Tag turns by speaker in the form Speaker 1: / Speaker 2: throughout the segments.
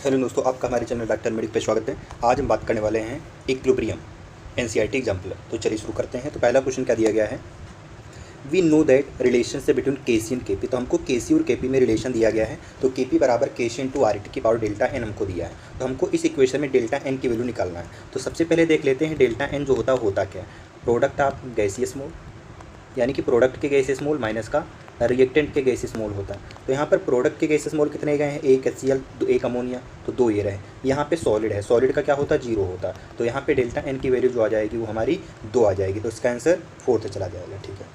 Speaker 1: Hello दोस्तों, आपका हमारे चैनल डॉक्टर मेडिक पे स्वागत है। आज हम बात करने वाले हैं इक्विलिब्रियम एनसीईआरटी एग्जाम्पल। तो चलिए शुरू करते हैं। तो पहला क्वेश्चन क्या दिया गया है, we know that relationship between KC and KP. तो हमको केसी और केपी में रिलेशन दिया गया है। तो केपी बराबर केसी इंटू आर टी की पावर डेल्टा एन हमको दिया है। तो हमको इस इक्वेशन में डेल्टा एन की वैल्यू निकालना है। तो सबसे पहले देख लेते हैं डेल्टा एन जो होता क्या है। प्रोडक्ट ऑफ गैसियस मोल, यानी कि प्रोडक्ट के गैसेस मोल माइनस का रिएक्टेंट के गैसेस मोल होता है। तो यहाँ पर प्रोडक्ट के गैसेस मोल कितने गए हैं, एक HCl, एक अमोनिया, तो दो ये रहे। यहाँ पे सॉलिड है, सॉलिड का क्या होता है, 0 होता है। तो यहाँ पे डेल्टा एन की वैल्यू जो आ जाएगी वो हमारी 2 आ जाएगी। तो इसका आंसर 4 चला जाएगा। ठीक है,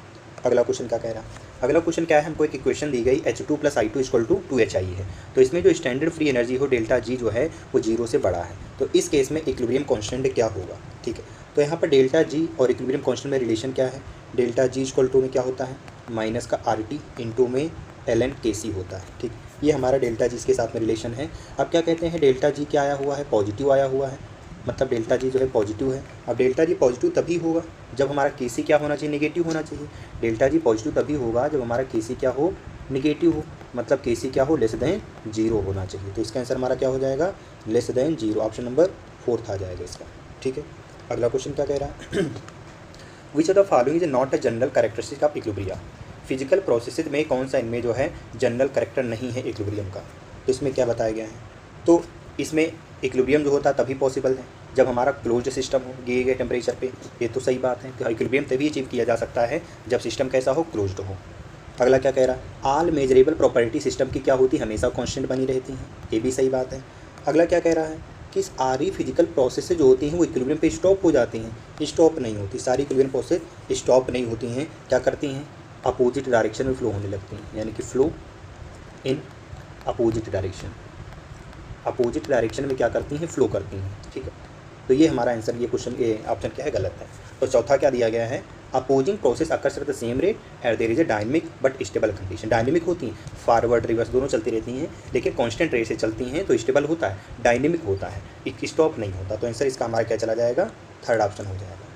Speaker 1: अगला क्वेश्चन क्या कह रहा है। अगला क्वेश्चन क्या है, हमको एक इक्वेशन दी गई H2 + I2 = 2HI है। तो इसमें जो स्टैंडर्ड फ्री एनर्जी हो डेल्टा जी जो है वो 0 से बड़ा है। तो इस केस में इक्विलिब्रियम कांस्टेंट क्या होगा। ठीक है, तो यहाँ पर डेल्टा जी और इक्विलिब्रियम कांस्टेंट में रिलेशन क्या है, डेल्टा जी = में क्या होता है, माइनस का RT इंटू में ln KC होता है। ठीक, ये हमारा डेल्टा जी के साथ में रिलेशन है। अब क्या कहते हैं, डेल्टा जी क्या आया हुआ है, पॉजिटिव आया हुआ है, मतलब डेल्टा जी जो है पॉजिटिव है। अब डेल्टा जी पॉजिटिव तभी होगा जब हमारा केसी क्या होना चाहिए, नेगेटिव होना चाहिए। डेल्टा जी पॉजिटिव तभी होगा जब हमारा केसी क्या हो, नेगेटिव हो, मतलब केसी क्या हो, लेस देन 0 होना चाहिए। तो इसका आंसर हमारा क्या हो जाएगा, लेस देन 0। ऑप्शन नंबर 4 आ जाएगा इसका। ठीक है, अगला क्वेश्चन क्या कह रहा है, विच of the following is not a general characteristic of equilibrium. Physical processes में कौन सा इनमें जो है जनरल कैरेक्टर नहीं है इक्विलिब्रियम का। तो इसमें क्या बताया गया है, तो इसमें इक्विलिब्रियम जो होता है तभी पॉसिबल है जब हमारा क्लोज्ड सिस्टम हो दिए गए टेम्परेचर पे। ये तो सही बात है कि इक्विलिब्रियम तभी अचीव किया जा सकता है जब सिस्टम कैसा हो, क्लोज्ड हो। अगला क्या कह रहा है, ऑल मेजरेबल प्रॉपर्टी सिस्टम की क्या होती है, हमेशा कांस्टेंट बनी रहती हैं। ये भी सही बात है। अगला क्या कह रहा है कि सारी फिजिकल प्रोसेस जो होती हैं वो इक्विलिब्रियम पे स्टॉप हो जाती हैं। स्टॉप नहीं होती, सारी इक्विलिब्रियम प्रोसेस स्टॉप नहीं होती हैं। क्या करती हैं, अपोजिट डायरेक्शन में फ्लो होने लगती हैं, यानी कि flow in opposite direction. Opposite direction में क्या करती हैं, फ्लो करती हैं। ठीक है, तो ये हमारा आंसर, ये क्वेश्चन ये ऑप्शन क्या है, गलत है। तो चौथा क्या दिया गया है, opposing process occurs at the same rate at there is a dynamic but stable condition. Dynamic होती हैं, फॉरवर्ड रिवर्स दोनों चलती रहती हैं, लेकिन कांस्टेंट रेट से चलती हैं तो स्टेबल होता है, डायनेमिक होता है, एक स्टॉप नहीं होता। तो आंसर इसका हमारा क्या चला जाएगा, थर्ड ऑप्शन हो जाएगा।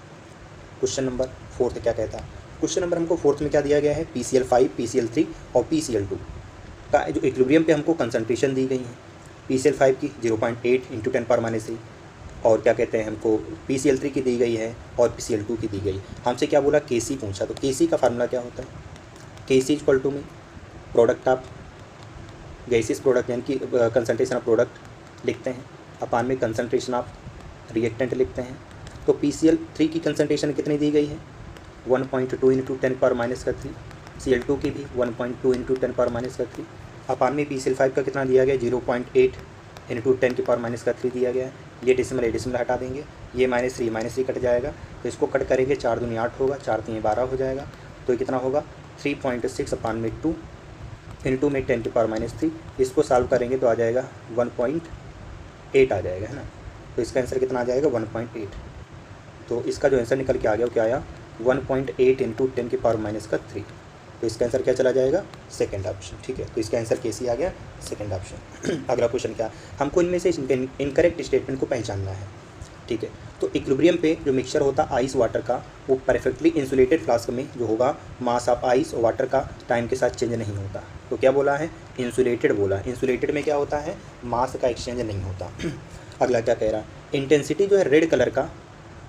Speaker 1: क्वेश्चन नंबर 4 क्या कहता है, क्वेश्चन नंबर हमको 4 में क्या दिया गया है, PCl5, PCl3 और PCl2 का जो इक्विलिब्रियम पे हमको कंसंट्रेशन दी गई है। PCl5 की 0.8 × 10⁻³ और क्या कहते हैं हमको PCl3 की दी गई है और PCl2 की दी गई। हमसे क्या बोला, KC पूछा। तो KC का फार्मूला क्या होता है, KC = में प्रोडक्ट ऑफ गैसेस प्रोडक्ट, यानी कि कंसंट्रेशन ऑफ प्रोडक्ट लिखते हैं, अपान में कंसंट्रेशन ऑफ रिएक्टेंट लिखते हैं। तो PCl3 की कंसंट्रेशन कितनी दी गई है, 1.2 × 10⁻³ Cl2 की भी 1.2 × 10⁻³ अपान में PCl5 का कितना दिया गया, 0.8 × 10⁻³ दिया गया है। ये डेसिमल एडिसिमल हटा देंगे, ये -3 कट जाएगा। तो इसको कट करेंगे, 4 दूनी 8 होगा, 4 3 12 हो जाएगा। तो ये कितना होगा, 3.6 अपान में 2 इंटू में 10⁻³। इसको सॉल्व करेंगे तो आ जाएगा 1.8 आ जाएगा, है ना। तो इसका आंसर कितना आ जाएगा, 1.8। तो इसका जो आंसर निकल के आ गया वो क्या आया, 1.8 × 10⁻³ तो इसका आंसर क्या चला जाएगा, सेकंड ऑप्शन। ठीक है, तो इसका आंसर KC आ गया, सेकंड ऑप्शन। अगला क्वेश्चन क्या, हमको इनमें से इनकरेक्ट स्टेटमेंट को पहचानना है। ठीक है, तो इक्विलिब्रियम पे जो मिक्सचर होता है आइस वाटर का, वो परफेक्टली इंसुलेटेड फ्लास्क में जो होगा, मास ऑफ आइस और वाटर का टाइम के साथ चेंज नहीं होता। तो क्या बोला है, इंसुलेटेड बोला। इंसुलेटेड में क्या होता है, मास का एक्सचेंज नहीं होता। अगला क्या कह रहा है, इंटेंसिटी जो है रेड कलर का,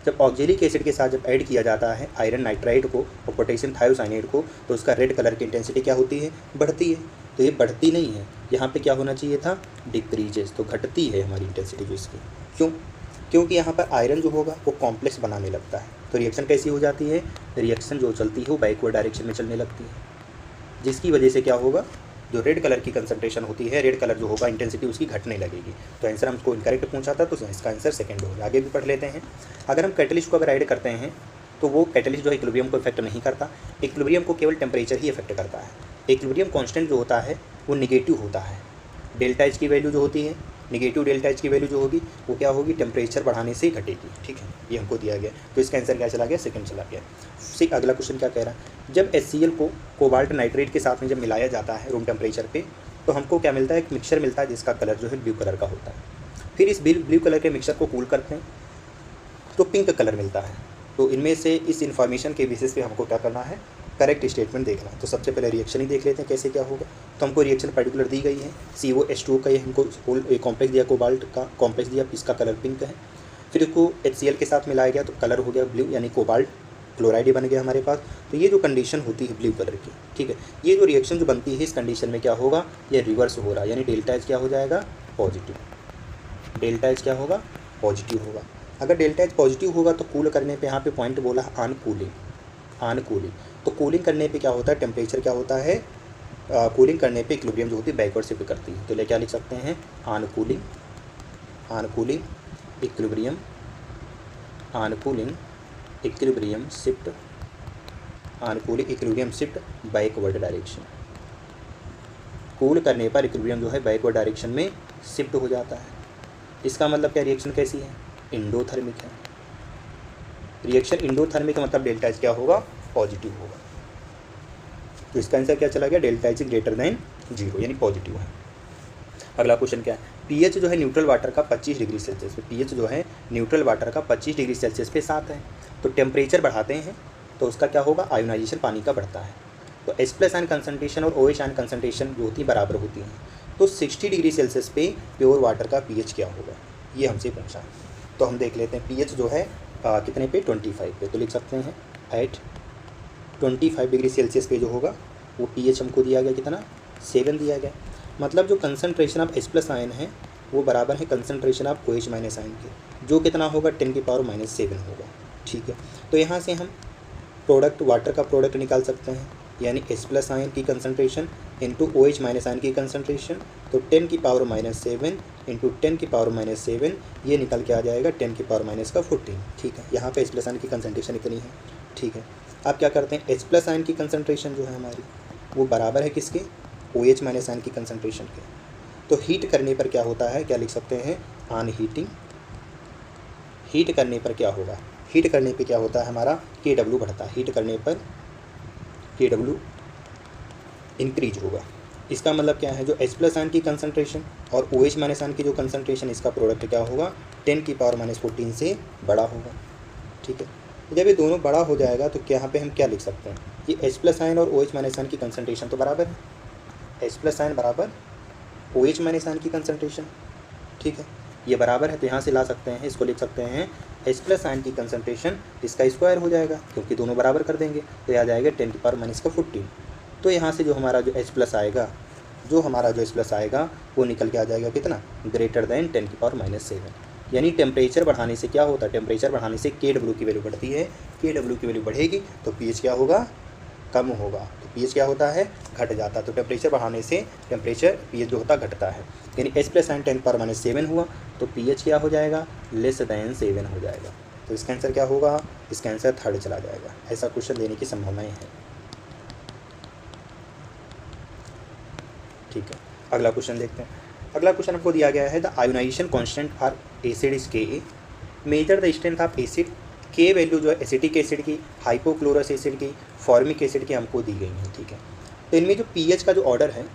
Speaker 1: जब ऑक्जेलिक एसिड के साथ जब ऐड किया जाता है आयरन नाइट्राइड को और पोटेशियम थायोसाइनेट को, तो उसका रेड कलर की इंटेंसिटी क्या होती है, बढ़ती है। तो ये बढ़ती नहीं है, यहाँ पे क्या होना चाहिए था, डिक्रीजेस। तो घटती है हमारी इंटेंसिटी जो इसकी। क्यों, क्योंकि यहाँ पर आयरन जो होगा वो कॉम्प्लेक्स बनाने लगता है। तो रिएक्शन कैसी हो जाती है, रिएक्शन जो चलती है वो बैकवर्ड डायरेक्शन में चलने लगती है, जिसकी वजह से क्या होगा, जो रेड कलर की कंसंट्रेशन होती है, रेड कलर जो होगा इंटेंसिटी उसकी घटने लगेगी। तो आंसर हमको इनकरेक्ट पूछा था, तो इसका आंसर सेकंड होगा। आगे भी पढ़ लेते हैं। अगर हम कैटलिस्ट को अगर ऐड करते हैं तो वो कैटलिस्ट जो है इक्विलिब्रियम को इफेक्ट नहीं करता, इक्विलिब्रियम को केवल टेम्परेचर ही इफेक्ट करता है। इक्विलिब्रियम कांस्टेंट जो होता है वो निगेटिव होता है। डेल्टा एच की वैल्यू जो होती है, निगेटिव डेल्टा एच की वैल्यू जो होगी वो क्या होगी, टेम्परेचर बढ़ाने से घटेगी। ठीक है, ये हमको दिया गया। तो इसका आंसर क्या चला गया, सेकंड चला गया। अगला क्वेश्चन क्या कह रहा है, जब HCl को कोबाल्ट नाइट्रेट के साथ में जब मिलाया जाता है रूम टेम्परेचर पे, तो हमको क्या मिलता है, एक मिक्सचर मिलता है जिसका कलर जो है ब्लू कलर का होता है। फिर इस ब्लू कलर के मिक्सचर को कूल करते हैं तो पिंक कलर मिलता है। तो इनमें से इस इन्फॉर्मेशन के बेसिस पे हमको क्या करना है, करेक्ट स्टेटमेंट देखना है। तो सबसे पहले रिएक्शन ही देख लेते हैं कैसे क्या होगा। तो हमको रिएक्शन पर्टिकुलर दी गई है, COH2 का ये हमको कॉम्प्लेक्स दिया, कोबाल्ट का कॉम्प्लेक्स दिया, इसका कलर पिंक है। फिर इसको HCl के साथ मिलाया गया तो कलर हो गया ब्लू, यानी कोबाल्ट क्लोराइड बन गया हमारे पास। तो ये जो कंडीशन होती है ब्लू कलर की, ठीक है, ये जो रिएक्शन जो बनती है इस कंडीशन में क्या होगा, ये रिवर्स हो रहा है, यानी डेल्टा H क्या हो जाएगा, पॉजिटिव। डेल्टा H क्या होगा, पॉजिटिव होगा। अगर डेल्टा H पॉजिटिव होगा तो कूल करने पे यहाँ पे पॉइंट बोला ऑन कूलिंग। तो कूलिंग करने पे क्या होता है, टेम्परेचर क्या होता है, कूलिंग करने पे इक्विलिब्रियम जो होती है बैकवर्ड शिफ्ट करती है। तो ले क्या लिख सकते हैं, on cooling equilibrium, on cooling equilibrium shift backward direction. Cool करने पर इक्विलिब्रियम जो है बैकवर्ड डायरेक्शन में शिफ्ट हो जाता है। इसका मतलब क्या, रिएक्शन कैसी है, इंडोथर्मिक है। रिएक्शन इंडोथर्मिक मतलब डेल्टा H क्या होगा, पॉजिटिव होगा। तो इसका आंसर क्या चला गया, डेल्टा H ग्रेटर देन 0, यानी पॉजिटिव है। अगला क्वेश्चन क्या है, pH जो है न्यूट्रल वाटर का 25 डिग्री सेल्सियस पे, pH जो है न्यूट्रल वाटर का 25 डिग्री सेल्सियस पे 7 है। तो टेम्परेचर बढ़ाते हैं तो उसका क्या होगा, आयोनाइजेशन पानी का बढ़ता है। तो H+ आयन कंसनट्रेशन और OH आयन कंसनट्रेशन जो होती है बराबर होती हैं। तो 60 डिग्री सेल्सियस पे प्योर वाटर का pH क्या होगा, ये हमसे पूछा है। तो हम देख लेते हैं, pH जो है कितने पे, 25 पे। तो लिख सकते हैं एट 25 डिग्री सेल्सियस पे जो होगा वो pH हमको दिया गया कितना, 7 दिया गया। मतलब जो कंसनट्रेशन ऑफ H+ आयन है वो बराबर है कंसनट्रेशन ऑफ OH- आयन के, जो कितना होगा 10⁻⁻7 होगा, ठीक है। तो यहाँ से हम प्रोडक्ट, वाटर का प्रोडक्ट निकाल सकते हैं, यानी H+ आयन की कंसनट्रेशन इंटू OH- आयन की कंसनट्रेशन। तो 10⁻⁻7 इंटू 10⁻⁻7 ये निकल के आ जाएगा 10⁻⁻14, ठीक है। यहाँ पे H+ आयन की कंसनट्रेशन इतनी है, ठीक है। अब क्या करते हैं, H+ आयन की कंसनट्रेशन जो है हमारी वो बराबर है किसके, OH- आयन की कंसनट्रेशन के। तो हीट करने पर क्या होता है, क्या लिख सकते हैं, ऑन हीटिंग। हीट करने पर क्या होगा, हीट करने पे क्या होता है हमारा, KW बढ़ता है। हीट करने पर KW इंक्रीज होगा। इसका मतलब क्या है, जो H+ आयन की कंसनट्रेशन और OH- आयन की जो कंसनट्रेशन, इसका प्रोडक्ट क्या होगा, 10⁻⁻14 से बड़ा होगा, ठीक है। जब ये दोनों बड़ा हो जाएगा तो यहाँ पे हम क्या लिख सकते हैं, ये H+ आयन और OH- आयन की कंसनट्रेशन तो बराबर है, H+ आयन बराबर OH- आयन की कंसनट्रेशन, ठीक है, ये बराबर है। तो यहाँ से ला सकते हैं, इसको लिख सकते हैं H+ आयन की कंसनट्रेशन इसका स्क्वायर हो जाएगा, क्योंकि दोनों बराबर कर देंगे तो यह आ जाएगा 10⁻⁻14। तो यहाँ से जो हमारा जो H+ आएगा, वो निकल के आ जाएगा कितना, ग्रेटर देन 10⁻⁻7। यानी टेम्परेचर बढ़ाने से क्या होता है, टेम्परेचर बढ़ाने से KW की वैल्यू बढ़ती है। KW की वैल्यू बढ़ेगी तो pH क्या होगा, कम होगा। तो pH क्या होता है, घट जाता है। तो टेम्परेचर बढ़ाने से टेम्परेचर pH जो होता है घटता है, यानी H+ आयन 10⁻�7 हुआ तो pH क्या हो जाएगा, लेस देन 7 हो जाएगा। तो इसका आंसर क्या होगा, इसका आंसर 3rd चला जाएगा। ऐसा क्वेश्चन देने की संभावनाएं हैं, ठीक है। अगला क्वेश्चन देखते हैं। अगला क्वेश्चन आपको दिया गया है, the ionization constant for acid is Ka, measure the strength of acid. K value जो है एसिटिक एसिड की, हाइपोक्लोरस एसिड की, फॉर्मिक एसिड की हमको दी गई है, ठीक है। तो इनमें जो pH का जो ऑर्डर है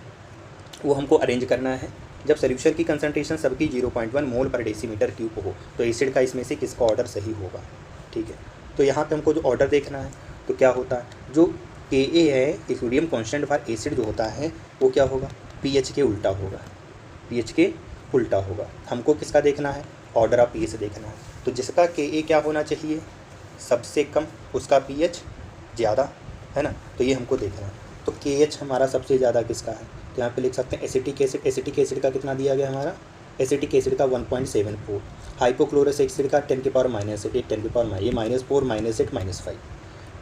Speaker 1: वो हमको अरेंज करना है। जब सोल्यूशन की कंसनट्रेशन सबकी 0.1 मोल पर डेसीमीटर क्यूब हो तो एसिड का इसमें से किसका ऑर्डर सही होगा, ठीक है। तो यहाँ पे हमको जो ऑर्डर देखना है तो क्या होता है, जो Ka है इक्विलिब्रियम कांस्टेंट फॉर एसिड जो होता है वो क्या होगा, pH के उल्टा होगा, pH के उल्टा होगा। हमको किसका देखना है, ऑर्डर ऑफ pH देखना है। तो जिसका Ka क्या होना चाहिए, सबसे कम, उसका pH ज़्यादा, है ना। तो ये हमको देखना है। तो KH हमारा सबसे ज़्यादा किसका है, तो यहाँ पे लिख सकते हैं एसिटिक एसिड। एसिटिक एसिड का कितना दिया गया हमारा, एसिटिक एसिड का 1.74, हाइपोक्लोरस एसिड का 10⁻⁻8, 10⁻⁻, ये -4 -8 -5,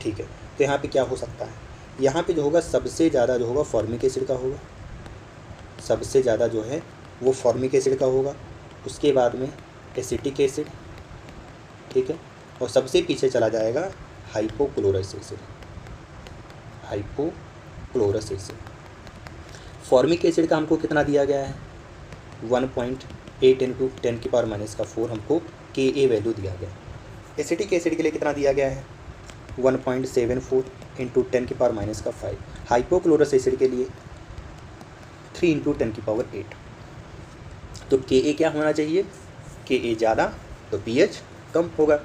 Speaker 1: ठीक है। तो यहाँ पे क्या हो सकता है, यहाँ पे जो होगा सबसे ज़्यादा जो होगा फॉर्मिक एसिड का होगा, सबसे ज़्यादा जो है वो फॉर्मिक एसिड का होगा। उसके बाद में एसिटिक एसिड, ठीक है, और सबसे पीछे चला जाएगा hypochlorous acid, hypochlorous acid. Formic acid का हमको कितना दिया गया है, 1.8 इंटू 10⁻⁻4 हमको Ka वैल्यू दिया गया। एसिटिक एसिड के लिए कितना दिया गया है, 1.74 इंटू 10⁻⁵। हाइपोक्लोरस एसिड के लिए 3 इंटू 10⁸। तो Ka क्या होना चाहिए, Ka ज़्यादा तो pH कम होगा।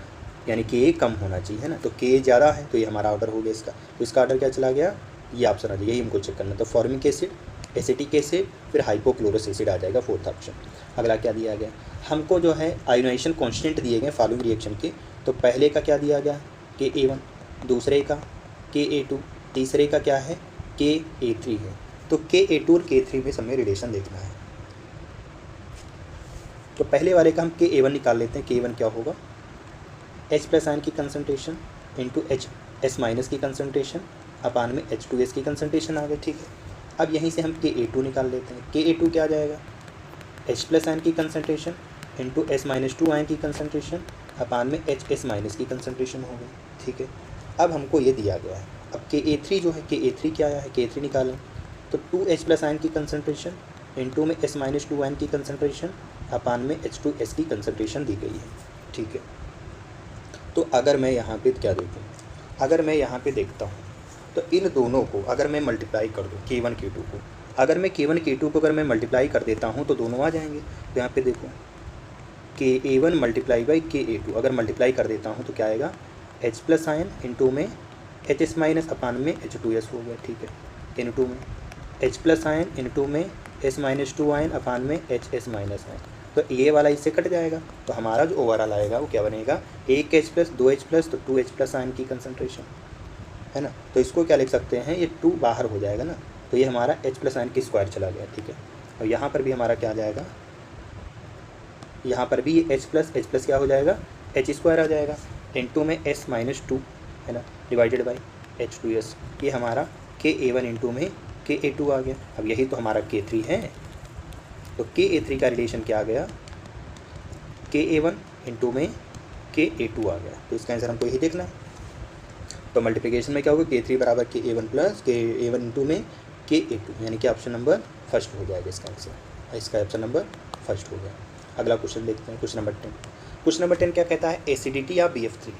Speaker 1: यानी के कम होना चाहिए, है ना। तो के ज़्यादा है तो ये हमारा ऑर्डर हो गया इसका। तो इसका ऑर्डर क्या चला गया, ये ऑप्शन आ जाएगा, यही हमको चेक करना। तो फॉर्मिक एसिड, एसिटिक एसिड, फिर हाइपोक्लोरस एसिड आ जाएगा फोर्थ ऑप्शन। अगला क्या दिया गया हमको, जो है आयोनाइजेशन कांस्टेंट दिए गए फॉलोइंग रिएक्शन के। तो पहले का क्या दिया गया, Ka1, दूसरे का Ka2, तीसरे का क्या है Ka3 है। तो Ka2 और K3 में हमें रिलेशन देखना है। तो पहले वाले का हम Ka1 निकाल लेते हैं। K1 क्या होगा, H+ आयन की कंसनट्रेशन इंटू HS- की कंसनट्रेशन अपान में H2S की कंसनट्रेशन आ गई, ठीक है। अब यहीं से हम Ka2 निकाल लेते हैं। Ka2 क्या आ जाएगा, H+ आयन की कंसनट्रेशन इंटू S-2 आयन की कंसनट्रेशन अपान में HS- की कंसनट्रेशन हो गई, ठीक है। अब हमको ये दिया गया है, अब Ka3 जो है, Ka3 क्या आया है, K3 निकालें। तो 2H+ आयन की कंसनट्रेशन इंटू में S-2 आयन की कंसनट्रेशन अपान में H2S की कंसनट्रेशन दी गई है, ठीक है। तो अगर मैं यहाँ पे क्या देखूँ, अगर मैं यहाँ पे देखता हूँ तो इन दोनों को अगर मैं मल्टीप्लाई कर दूँ K1 K2 को, अगर मैं K1 K2 को अगर मैं मल्टीप्लाई कर देता हूँ तो दोनों आ जाएंगे। तो यहाँ पे देखो Ka1 मल्टीप्लाई बाई Ka2 अगर मल्टीप्लाई कर देता हूँ तो क्या आएगा, H+ आयन इंटू में HS- अपान में H2S हो गया, ठीक है। इंटू में H+ आयन इंटू में S-2 आयन अपान में HS- आयन। तो ये वाला इससे कट जाएगा। तो हमारा जो ओवरऑल आएगा वो क्या बनेगा, 1H+, 2H+, तो 2H+ आयन की कंसनट्रेशन, है ना। तो इसको क्या लिख सकते हैं, ये 2 बाहर हो जाएगा ना। तो ये हमारा H+ आयन की स्क्वायर चला गया, ठीक है। और यहाँ पर भी हमारा क्या आ जाएगा, यहाँ पर भी H+ क्या हो जाएगा, H² आ जाएगा इंटू में S-2, है ना, डिवाइडेड बाई H2S। ये हमारा Ka1 इंटू में Ka2 आ गया। अब यही तो हमारा K3 है। तो Ka3 का रिलेशन क्या आ गया, Ka1 इंटू में Ka2 आ गया। तो इसका आंसर हमको यही देखना है। तो मल्टीप्लिकेशन में क्या होगा, K3 बराबर Ka1 प्लस Ka1 इंटू में Ka2, यानी कि ऑप्शन नंबर फर्स्ट हो जाएगा इसका आंसर। इसका ऑप्शन नंबर फर्स्ट हो गया। अगला क्वेश्चन देखते हैं, क्वेश्चन नंबर 10। क्वेश्चन नंबर 10 क्या कहता है, एसिडिटी या BF3।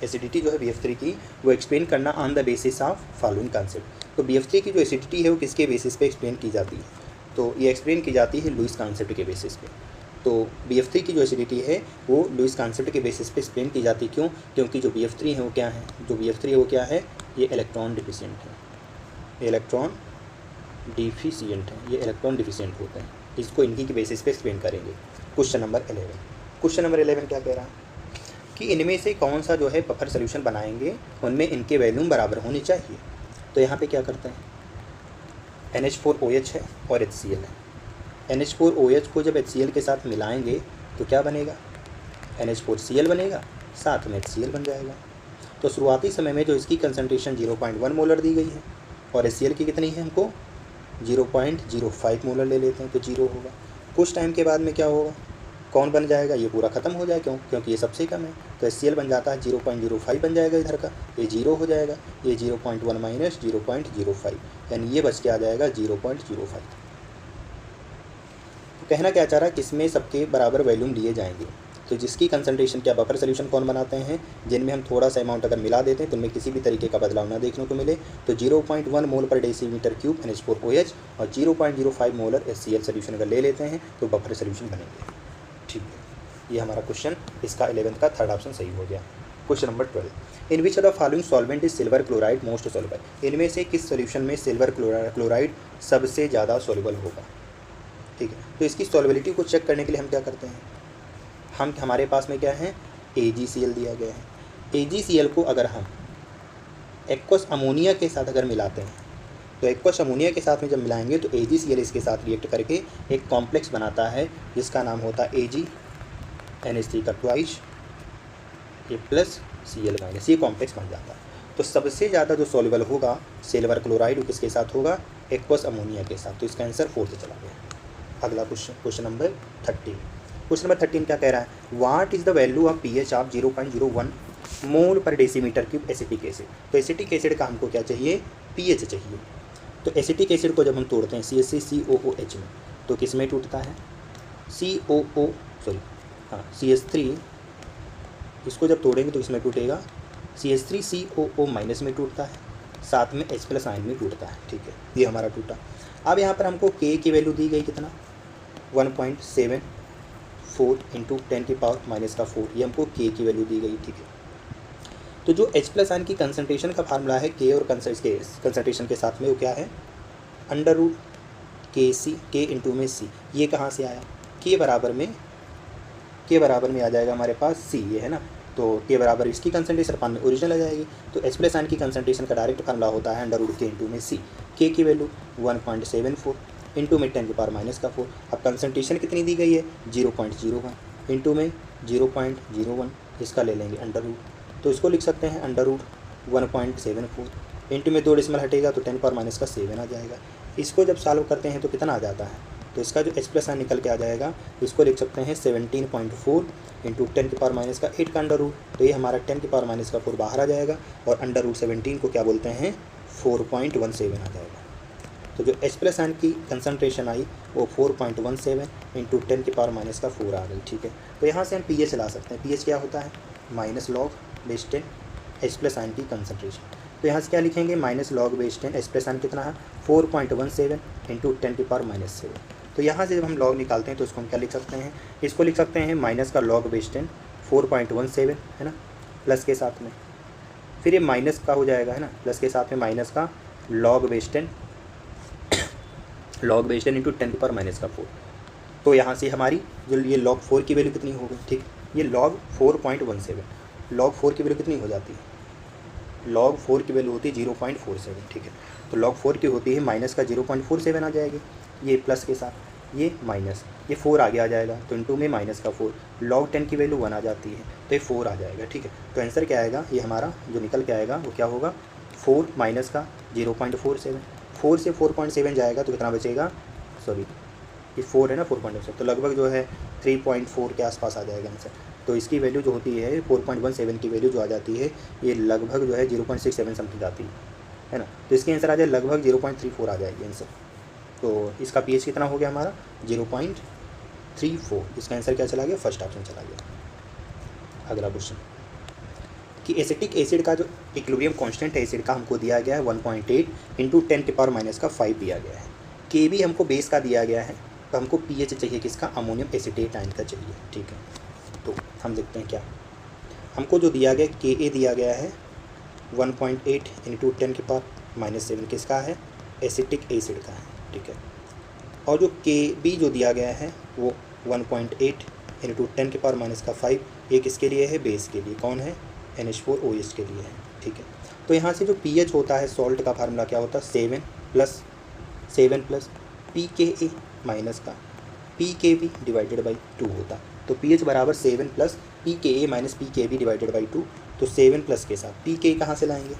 Speaker 1: एसिडिटी जो है BF3 की वो एक्सप्लेन करना on the basis of following concept. तो BF3 की जो एसिडिटी है वो किसके बेसिस पे एक्सप्लेन की जाती है, तो ये एक्सप्लेन की जाती है लुईस कॉन्सेप्ट के बेसिस पे। तो BF3 की जो एसिडिटी है वो लुईस कॉन्सेप्ट के बेसिस पे एक्सप्लेन की जाती है। क्यों, क्योंकि जो BF3 है वो क्या है, जो BF3 है वो क्या है, ये इलेक्ट्रॉन डिफिशिएंट है, ये इलेक्ट्रॉन डिफिशिएंट है, ये इलेक्ट्रॉन डिफिशिएंट होते हैं। इसको इनकी के बेसिस पे एक्सप्लेन करेंगे। Question number 11। क्वेश्चन नंबर 11 क्या कह रहा है कि इनमें से कौन सा जो है बफर सोल्यूशन बनाएंगे उनमें इनके वैल्यूम बराबर होनी चाहिए। तो यहाँ पे क्या करते हैं, NH4OH है और HCl है। NH4OH को जब HCl के साथ मिलाएंगे तो क्या बनेगा, NH4Cl बनेगा, साथ में HCl बन जाएगा। तो शुरुआती समय में जो इसकी कंसनट्रेशन 0.1 मोलर दी गई है और HCl की कितनी है, हमको 0.05 मोलर ले लेते हैं तो 0 होगा। कुछ टाइम के बाद में क्या होगा, कौन बन जाएगा, ये पूरा ख़त्म हो जाएगा। क्यों, क्योंकि ये सबसे कम है। तो HCl बन जाता है 0.05 बन जाएगा इधर का, ये 0 हो जाएगा, ये 0.1 माइनस 0.05, यानी ये बच के आ जाएगा 0.05। तो कहना क्या चाह रहा है कि इसमें सबके बराबर वैल्यूम लिए जाएंगे। तो जिसकी कंसनट्रेशन क्या बफर सोल्यूशन कौन बनाते हैं, जिनमें हम थोड़ा सा अमाउंट अगर मिला देते हैं तो उनमें किसी भी तरीके का बदलाव ना देखने को मिले। तो 0.1 मोल पर डेसीमीटर क्यूब NH4OH और 0.05 मोलर HCl सोल्यूशन अगर ले लेते हैं तो बफर सोल्यूशन बनेंगे, ठीक है। ये हमारा क्वेश्चन इसका 11th का थर्ड ऑप्शन सही हो गया। Question number 12। In which of the following solvent is silver chloride most soluble. इनमें से किस सोल्यूशन में सिल्वर क्लोराइड सबसे ज़्यादा सोल्युबल होगा, ठीक है। तो इसकी सॉल्युबिलिटी को चेक करने के लिए हम क्या करते हैं, हमारे पास में क्या है, AgCl दिया गया है। AgCl को अगर हम एक्वस अमोनिया के साथ अगर मिलाते हैं तो एक्वस अमोनिया के साथ में जब मिलाएंगे तो AgCl इसके साथ रिएक्ट करके एक कॉम्प्लेक्स बनाता है जिसका नाम होता है AgNH3 का ट्वाइस ये प्लस Cl-, ये कॉम्प्लेक्स बन जाता है। तो सबसे ज़्यादा जो सॉल्युबल होगा सिल्वर क्लोराइड किसके साथ होगा, एक्वस अमोनिया के साथ। तो इसका आंसर 4 चला गया। अगला question, question number 13। Question number 13 क्या कह रहा है, what is the value of pH of 0.01 मोल पर डेसीमीटर क्यूब एसिटिक एसिड। तो एसिटिक एसिड का हमको क्या चाहिए, pH चाहिए। तो एसिटिक एसिड को जब हम तोड़ते हैं CH3COOH में तो किस में टूटता है, CH3, इसको जब तोड़ेंगे तो इसमें टूटेगा CH3COO माइनस में टूटता है, साथ में H+ आयन में टूटता है, ठीक है। ये हमारा टूटा। अब यहाँ पर हमको K की वैल्यू दी गई कितना, 1.74 इंटू 10⁻⁴, ये हमको K की वैल्यू दी गई, ठीक है। तो जो H प्लस आयन की कंसनट्रेशन का फार्मूला है के और कंसनट्रेशन के साथ में, वो क्या है, अंडर रूट के सी, के इंटू में सी। ये कहाँ से आया, के बराबर में आ जाएगा हमारे पास सी, ये है ना, तो के बराबर इसकी कंसनट्रेशन अपान में ओरिजिनल आ जाएगी। तो H प्लस आयन की कंसनट्रेशन का डायरेक्ट फार्मूला होता है अंडर रूट के इंटू में सी। के की वैल्यू 1.74 इंटू में 10⁻⁴। अब कंसनट्रेशन कितनी दी गई है, 0.01 इंटू में 0.01, इसका ले लेंगे अंडर रूट, तो इसको लिख सकते हैं अंडर रूट 1.74 इंटू में 2 डेसिमल हटेगा तो 10⁻⁷ आ जाएगा। इसको जब सॉल्व करते हैं तो कितना आ जाता है, तो इसका जो H प्लस आयन निकल के आ जाएगा, इसको लिख सकते हैं 17.4 इंटू 10⁻⁸ का अंडर रूट, तो ये हमारा 10⁻⁴ बाहर आ जाएगा, और अंडर रूट 17 को क्या बोलते हैं, 4.17 आ जाएगा। तो जो H प्लस आयन की कंसनट्रेशन आई वो 4.17 इंटू 10⁻⁴ आ गई, ठीक है। तो यहाँ से हम pH ला सकते हैं। pH क्या होता है, -log/10 H प्लस आयन की कंसनट्रेशन। तो यहाँ से क्या लिखेंगे, -log/10 H प्लस आयन कितना है, 4.17 इंटू 10⁻⁷। तो यहाँ से जब हम लॉग निकालते हैं तो इसको हम क्या लिख सकते हैं, इसको लिख सकते हैं माइनस का log/10 4.17 है ना, प्लस के साथ में, फिर ये माइनस का हो जाएगा है ना, प्लस के साथ में माइनस का log/10 इंटू 10⁻⁴। तो यहाँ से हमारी जो ये log 4 की वैल्यू कितनी होगी, ठीक, ये log 4.17, log 4 की वैल्यू कितनी हो जाती है, log 4 की वैल्यू होती है 0.47, ठीक है। तो log 4 की होती है माइनस का 0.47 आ जाएगी, ये प्लस के साथ, ये माइनस, ये 4 आगे आ जाएगा, तो इंटू में माइनस का 4, log 10 की वैल्यू 1 आ जाती है, तो ये 4 आ जाएगा, ठीक है। तो आंसर क्या आएगा, ये हमारा जो निकल के आएगा वो क्या होगा, 4 माइनस का 0.47, 4 से 4.7 जाएगा तो कितना बचेगा, सॉरी ये 4 है ना, 4.7, तो लगभग जो है 3.4 के आसपास आ जाएगा आंसर। तो इसकी वैल्यू जो होती है 4.17 की वैल्यू जो आ जाती है, ये लगभग जो है 0.67 समथिंग आती है ना। तो इसकी आंसर आ जाए लगभग 0.34 आ जाएगी आंसर। तो इसका pH कितना हो गया हमारा, 0.34। इसका आंसर क्या चला गया, फर्स्ट ऑप्शन चला गया। अगला क्वेश्चन कि एसिटिक एसिड का जो इक्विलिब्रियम कांस्टेंट है एसिड का हमको दिया गया है 1.8 इंटू 10⁻⁵ दिया गया है। के भी हमको बेस का दिया गया है, तो हमको pH चाहिए किसका, अमोनियम एसिटेट आयन का चाहिए, ठीक है। तो हम देखते हैं क्या हमको जो दिया गया, Ka दिया गया है 1.8 इंटू 10⁻⁷ किसका है, एसिटिक एसिड का है, ठीक है। और जो Kb जो दिया गया है वो 1.8 इंटू 10⁻⁵ ये किसके लिए है, बेस के लिए, कौन है, NH4OH के लिए है, ठीक है। तो यहाँ से जो pH होता है, सॉल्ट का फार्मूला क्या होता है, 7 प्लस pKa माइनस का pKb डिवाइडेड बाई 2 होता। तो pH बराबर 7 plus pKa minus pKb divided by 2। तो 7 प्लस के साथ pK कहाँ से लाएंगे,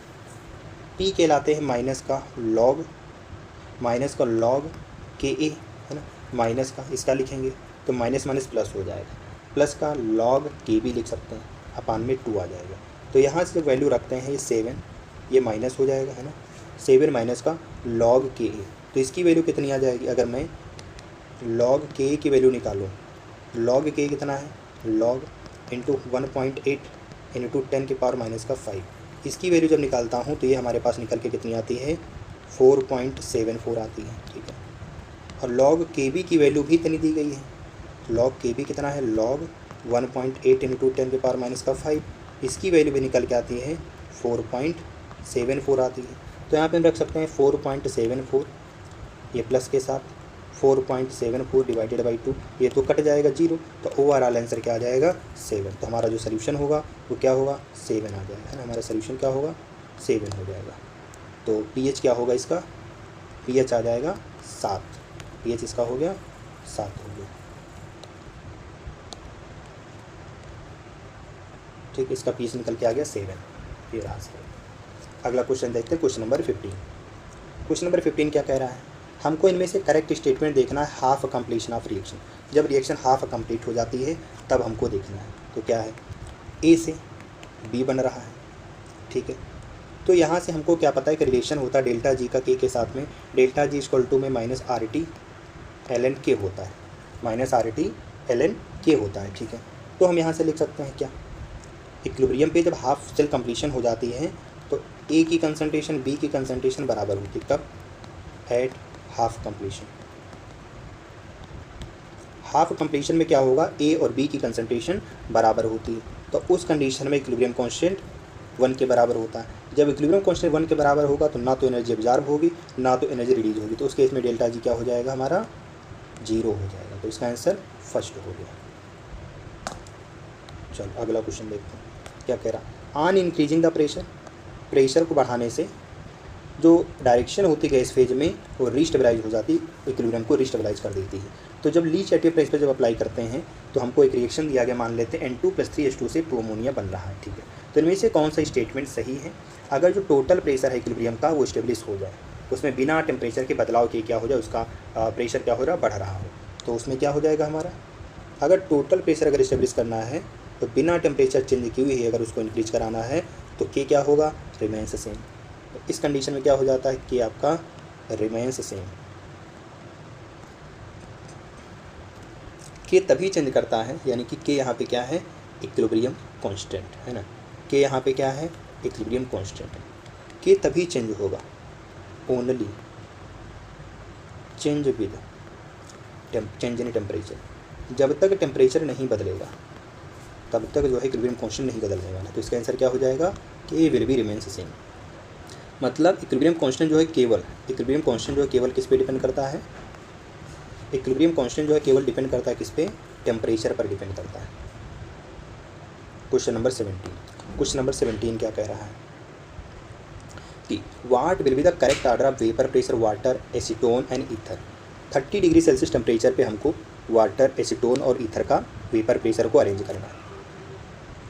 Speaker 1: pK लाते हैं माइनस का log Ka है ना, माइनस का इसका लिखेंगे तो माइनस माइनस प्लस हो जाएगा, प्लस का log Kb लिख सकते हैं, अपान में 2 आ जाएगा। तो यहाँ से जब वैल्यू रखते हैं ये 7, ये माइनस हो जाएगा है ना, 7 माइनस का log Ka, तो इसकी वैल्यू कितनी आ जाएगी, अगर मैं log Ka की वैल्यू निकालूँ, log Ka कितना है, log इंटू 1.8 इंटू 10⁻⁵, इसकी वैल्यू जब निकालता हूँ तो ये हमारे पास निकल के कितनी आती है, 4.74 आती है, ठीक है। और log Kb की वैल्यू भी इतनी दी गई है, log Kb कितना है, log 1.8 इंटू 10⁻⁵, इसकी वैल्यू भी निकल के आती है 4.74 आती है। तो यहाँ पे हम रख सकते हैं 4.74, ये प्लस के साथ 4.74 डिवाइडेड बाई 2, ये तो कट जाएगा 0, तो ओवरऑल आंसर क्या आ जाएगा, 7। तो हमारा जो सोल्यूशन होगा वो क्या होगा, 7 आ जाएगा, है ना, हमारा सोल्यूशन क्या होगा, 7 हो जाएगा। तो pH क्या होगा इसका, pH आ जाएगा 7, pH इसका हो गया 7 हो गया, ठीक। इसका pH निकल के आ गया 7, ये रहा आंसर। अगला क्वेश्चन देखते हैं, क्वेश्चन नंबर 15। क्वेश्चन नंबर 15 क्या कह रहा है, हमको इनमें से करेक्ट स्टेटमेंट देखना है हाफ कंप्लीशन ऑफ रिएक्शन। जब रिएक्शन हाफ कंप्लीट हो जाती है तब हमको देखना है। तो क्या है, ए से बी बन रहा है, ठीक है। तो यहाँ से हमको क्या पता है कि रिलेशन होता है डेल्टा जी का के के साथ में, डेल्टा जी इक्वल टू में माइनस RT ln K होता है, माइनस RT ln K होता है, ठीक है। तो हम यहाँ से लिख सकते हैं क्या, इक्विलिब्रियम पे जब हाफ सेल कंप्लीशन हो जाती है तो ए की कंसंट्रेशन बी की कंसंट्रेशन बराबर होती है, कब, at half completion. Half completion में क्या होगा, ए और बी की कंसंट्रेशन बराबर होती है, तो उस कंडीशन में इक्विलिब्रियम कांस्टेंट 1 के बराबर होता है। जब इक्विलिब्रियम कांस्टेंट 1 के बराबर होगा तो ना तो एनर्जी एब्जॉर्ब होगी ना तो एनर्जी रिलीज होगी, तो उस केस में डेल्टा जी क्या हो जाएगा हमारा 0 हो जाएगा। तो इसका आंसर फर्स्ट हो गया। चलो अगला क्वेश्चन देखते हैं क्या कह रहा। On increasing the pressure, pressure को बढ़ाने से जो डायरेक्शन होती है गैस फेज में वो रीस्टेबलाइज हो जाती, इक्विलिब्रियम को रीस्टेबलाइज कर देती है। तो जब लीच एटिव प्रेस पर जब अप्लाई करते हैं तो हमको एक रिएक्शन दिया गया, मान लेते हैं N2+3H2 से 2 अमोनिया बन रहा है, ठीक है। तो इनमें से कौन सा स्टेटमेंट सही है? अगर जो टोटल प्रेशर है इक्विलिब्रियम का वो स्टेब्लिश हो जाए, उसमें बिना टेम्परेचर के बदलाव के क्या हो जाए, उसका प्रेशर क्या हो रहा है, बढ़ रहा हो, तो उसमें क्या हो जाएगा हमारा, अगर टोटल प्रेशर अगर स्टेब्लिश करना है तो बिना टेम्परेचर चेंज किए हुए अगर उसको इंक्रीज कराना है तो के क्या होगा, रिमेंस सेम। तो इस कंडीशन में क्या हो जाता है कि आपका रिमेंस सेम। के तभी चेंज करता है, यानी कि के यहाँ पे क्या है, इक्विलिब्रियम कांस्टेंट है ना, के यहाँ पे क्या है, इक्विलिब्रियम कांस्टेंट। के तभी चेंज होगा only change with change in temperature. जब तक टेम्परेचर नहीं बदलेगा तब तक जो है इक्विलिब्रियम कांस्टेंट नहीं बदलने वाला। तो इसका आंसर क्या हो जाएगा, के विल बी रिमेंस सेम। मतलब इक्विलिब्रियम कांस्टेंट जो है केवल, इक्विलिब्रियम कांस्टेंट जो है केवल किस पे डिपेंड करता है, इक्विलिब्रियम कांस्टेंट जो है केवल डिपेंड करता है किस पे, टेम्परेचर पर डिपेंड करता है। क्वेश्चन नंबर 17, क्वेश्चन नंबर 17 क्या कह रहा है कि what will be the correct order of vapour pressure water acetone and ether. 30 degree Celsius temperature पे हमको वाटर, एसीटोन और ईथर का वेपर प्रेशर को अरेंज करना है।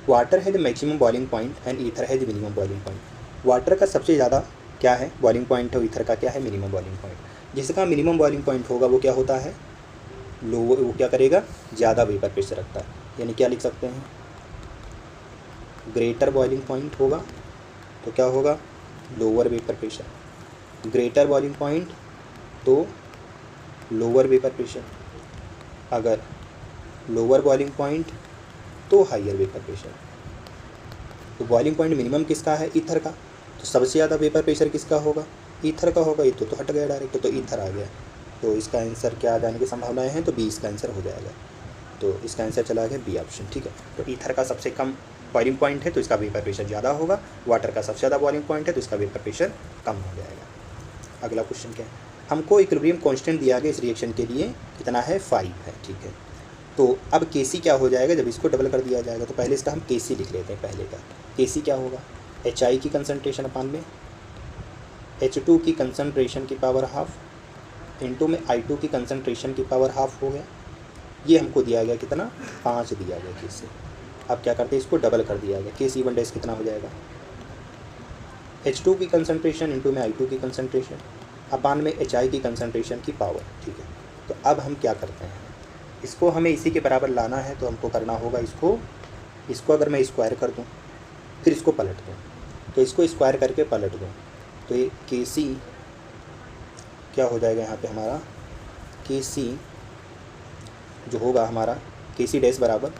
Speaker 1: वाटर है the maximum boiling point and ether है the minimum boiling point. Water का सबसे ज़्यादा क्या है, बॉइलिंग पॉइंट है, ईथर का क्या है, मिनिमम बॉइलिंग पॉइंट। जिसका मिनिमम बॉइलिंग पॉइंट होगा वो क्या होता है, लो, वो क्या करेगा, ज़्यादा वेपर प्रेशर रखता है। यानी क्या लिख सकते हैं, ग्रेटर बॉइलिंग पॉइंट होगा तो क्या होगा, lower vapour pressure. Greater boiling point तो लोअर वेपर प्रेशर, अगर लोअर बॉइलिंग पॉइंट तो हाइयर वेपर प्रेशर। तो बॉइलिंग पॉइंट मिनिमम किसका है, ईथर का, तो सबसे ज़्यादा वेपर प्रेशर किसका होगा, ईथर का होगा। ये तो हट गया डायरेक्ट, तो ईथर आ गया। तो इसका आंसर क्या आ जाने की संभावनाएं हैं, तो बी इसका आंसर हो जाएगा। तो इसका आंसर चला गया बी ऑप्शन, ठीक है। तो ईथर का सबसे कम बॉइलिंग पॉइंट है तो इसका वेपर प्रेशर ज़्यादा होगा, वाटर का सबसे ज़्यादा बॉइलिंग पॉइंट है तो इसका वेपर प्रेशर कम हो जाएगा। अगला क्वेश्चन क्या है, हमको इक्विलिब्रियम कांस्टेंट दिया गया इस रिएक्शन के लिए कितना है, 5 है, ठीक है। तो अब Kc क्या हो जाएगा जब इसको डबल कर दिया जाएगा, तो पहले इसका हम Kc लिख लेते हैं। पहले का Kc क्या होगा, HI की कंसनट्रेशन अपान में H2 की कंसनट्रेशन की पावर हाफ इंटू में I2 की कंसनट्रेशन की पावर हाफ हो गया। ये हमको दिया गया कितना, 5 दिया गया Kc। अब क्या करते हैं, इसको डबल कर दिया गया, Kc1 डैश कितना हो जाएगा, H2 की कंसनट्रेशन इंटू में I2 की कंसनट्रेशन अपान में HI की कंसनट्रेशन की पावर, ठीक है। तो अब हम क्या करते हैं, इसको हमें इसी के बराबर लाना है तो हमको करना होगा इसको अगर मैं स्क्वायर कर दूं फिर इसको पलट दूं, तो इसको स्क्वायर करके पलट दूं तो ये Kc क्या हो जाएगा, यहाँ पे हमारा Kc जो होगा हमारा Kc डैश बराबर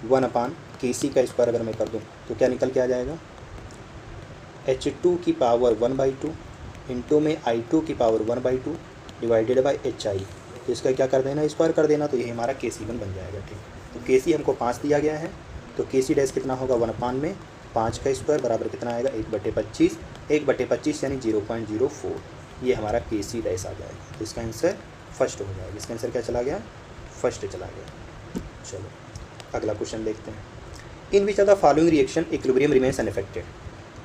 Speaker 1: 1 अपान Kc का स्क्वायर अगर मैं कर दूं तो क्या निकल के आ जाएगा, H2 की पावर 1/2 इंटू में I2 की पावर 1/2 डिवाइडेड बाई HI। तो इसका क्या कर देना, स्क्वायर कर देना, तो ये हमारा Kc1 बन जाएगा, ठीक। तो Kc हमको 5 दिया गया है, तो Kc डैश कितना होगा, 1 अपान में 5 का स्क्वायर बराबर कितना आएगा, 1/25, 1/25 यानी 0.04। ये हमारा Kc डैश आ जाएगा। तो इसका आंसर फर्स्ट हो जाएगा। इसका आंसर क्या चला गया, फर्स्ट चला गया। चलो अगला क्वेश्चन देखते हैं। In which of the following reaction equilibrium remains unaffected.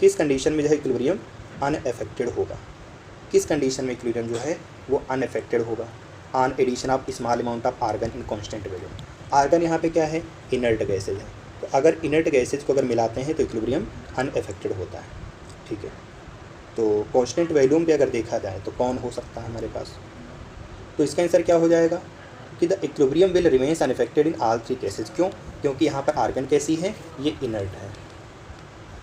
Speaker 1: किस कंडीशन में जो है इक्विलिब्रियम अनअफेक्टेड होगा, किस कंडीशन में इक्विलिब्रियम जो है वो अनअफेक्टेड होगा, on addition of small amount of argon in constant value. Argon यहाँ पे क्या है, इनर्ट गैसेज है, तो अगर इनर्ट गैसेज को अगर मिलाते हैं तो इक्विलिब्रियम अनअफेक्टेड होता है, ठीक है। तो कांस्टेंट वैल्यूम पे अगर देखा जाए तो कौन हो सकता है हमारे पास, तो इसका आंसर क्या हो जाएगा कि the equilibrium will remains unaffected in all 3 cases. क्यों, क्योंकि यहाँ पर आर्गन कैसी है, ये इनर्ट है,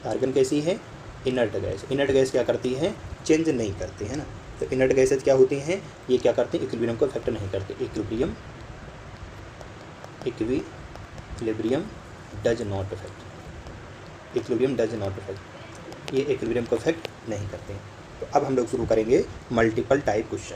Speaker 1: आर्गन कैसी है, इनर्ट गैस। इनर्ट गैस क्या करती है, चेंज नहीं करती है ना। तो इनर्ट गैसेज क्या होती हैं, ये क्या करते हैं, इक्विलिब्रियम को अफेक्ट नहीं करते। Equilibrium does not affect, equilibrium does not affect, ये इक्विलिब्रियम को अफेक्ट नहीं करते हैं। तो अब हम लोग शुरू करेंगे मल्टीपल टाइप क्वेश्चन।